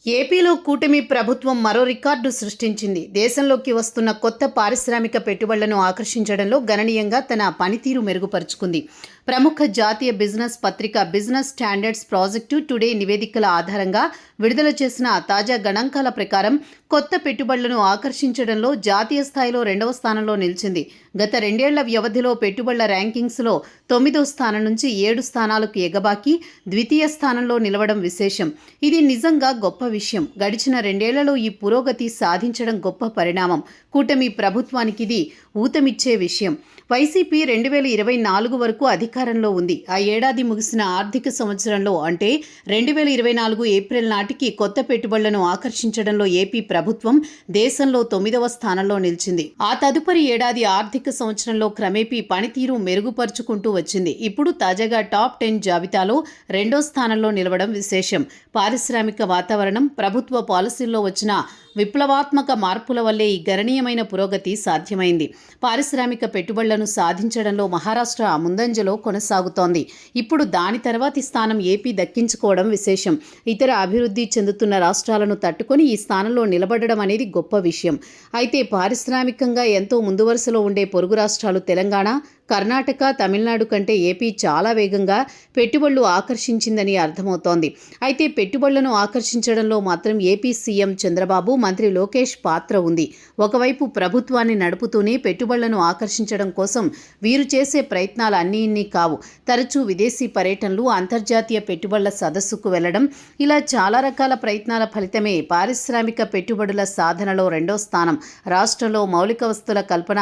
ఏపీలో కూటమి ప్రభుత్వం మరో రికార్డు సృష్టించింది. దేశంలోకి వస్తున్న కొత్త పారిశ్రామిక పెట్టుబడులను ఆకర్షించడంలో గణనీయంగా తన పనితీరు మెరుగుపరుచుకుంది. ప్రముఖ జాతీయ బిజినెస్ పత్రిక బిజినెస్ స్టాండర్డ్స్ ప్రాజెక్టు టుడే నివేదికల ఆధారంగా విడుదల చేసిన తాజా గణాంకాల ప్రకారం కొత్త పెట్టుబడులను ఆకర్షించడంలో జాతీయ స్థాయిలో 2వ స్థానంలో నిలిచింది. గత 2 ఏళ్ల వ్యవధిలో పెట్టుబడుల ర్యాంకింగ్స్లో 9వ స్థానం నుంచి 7 స్థానాలకు ఎగబాకి ద్వితీయ స్థానంలో నిలవడం విశేషం. ఇది నిజంగా గొప్ప విషయం. గడిచిన 2 ఏళ్లలో ఈ పురోగతి సాధించడం గొప్ప పరిణామం. కూటమి ప్రభుత్వానికి ఇది ఊతమిచ్చే విషయం. వైసీపీ 2024 వరకు అధికారంలో ఉంది. ఆ ఏడాది ముగిసిన ఆర్థిక సంవత్సరంలో అంటే 2024 ఏప్రిల్ నాటికి కొత్త పెట్టుబడులను ఆకర్షించడంలో ఏపీ ప్రభుత్వం దేశంలో 9వ స్థానంలో నిలిచింది. ఆ తదుపరి ఏడాది ఆర్థిక సంవత్సరంలో క్రమేపీ పనితీరు మెరుగుపరుచుకుంటూ వచ్చింది. ఇప్పుడు తాజాగా టాప్ 10 జాబితాలో 2వ స్థానంలో నిలవడం విశేషం. పారిశ్రామిక వాతావరణం, ప్రభుత్వ పాలసీల్లో వచ్చిన విప్లవాత్మక మార్పుల వల్లే ఈ గణనీయమైన పురోగతి సాధ్యమైంది. పారిశ్రామిక పెట్టుబడులను సాధించడంలో మహారాష్ట్ర ముందంజలో కొనసాగుతోంది. ఇప్పుడు దాని తర్వాతి స్థానం ఏపీ దక్కించుకోవడం విశేషం. ఇతర అభివృద్ధి చెందుతున్న రాష్ట్రాలను తట్టుకొని ఈ స్థానంలో నిలబడడం అనేది గొప్ప విషయం. అయితే పారిశ్రామికంగా ఎంతో ముందు వరుసలో ఉండే పొరుగు రాష్ట్రాలు తెలంగాణ, కర్ణాటక, తమిళనాడు కంటే ఏపీ చాలా వేగంగా పెట్టుబడులు ఆకర్షించిందని అర్థమవుతోంది. అయితే పెట్టుబడులను ఆకర్షించడంలో మాత్రం ఏపీ సీఎం చంద్రబాబు, మంత్రి లోకేష్ పాత్ర ఉంది. ఒకవైపు ప్రభుత్వాన్ని నడుపుతూనే పెట్టుబడులను ఆకర్షించడం కోసం వీరు చేసే ప్రయత్నాలు అన్నీ ఇన్ని కావు. తరచూ విదేశీ పర్యటనలు, అంతర్జాతీయ పెట్టుబడుల సదస్సుకు వెళ్లడం, ఇలా చాలా రకాల ప్రయత్నాల ఫలితమే పారిశ్రామిక పెట్టుబడుల సాధనలో 2వ స్థానం. రాష్ట్రంలో మౌలిక వస్తువుల కల్పన,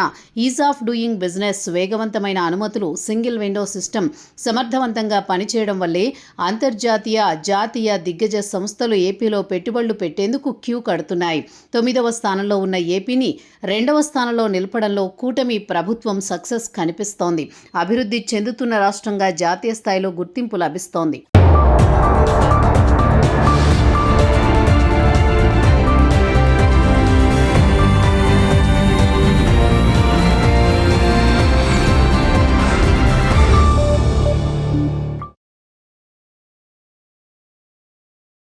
ఈజ్ ఆఫ్ డూయింగ్ బిజినెస్, వేగవంతమైన అనుమతులు, సింగిల్ విండో సిస్టమ్ సమర్థవంతంగా పనిచేయడం వల్లే అంతర్జాతీయ, జాతీయ దిగ్గజ సంస్థలు ఏపీలో పెట్టుబడులు పెట్టేందుకు క్యూ కడుతున్నాయి. 9వ స్థానంలో ఉన్న ఏపీని 2వ స్థానంలో నిలపడంలో కూటమి ప్రభుత్వం సక్సెస్ కనిపిస్తోంది. అభివృద్ధి చెందుతున్న రాష్ట్రంగా జాతీయ స్థాయిలో గుర్తింపు లభిస్తోంది.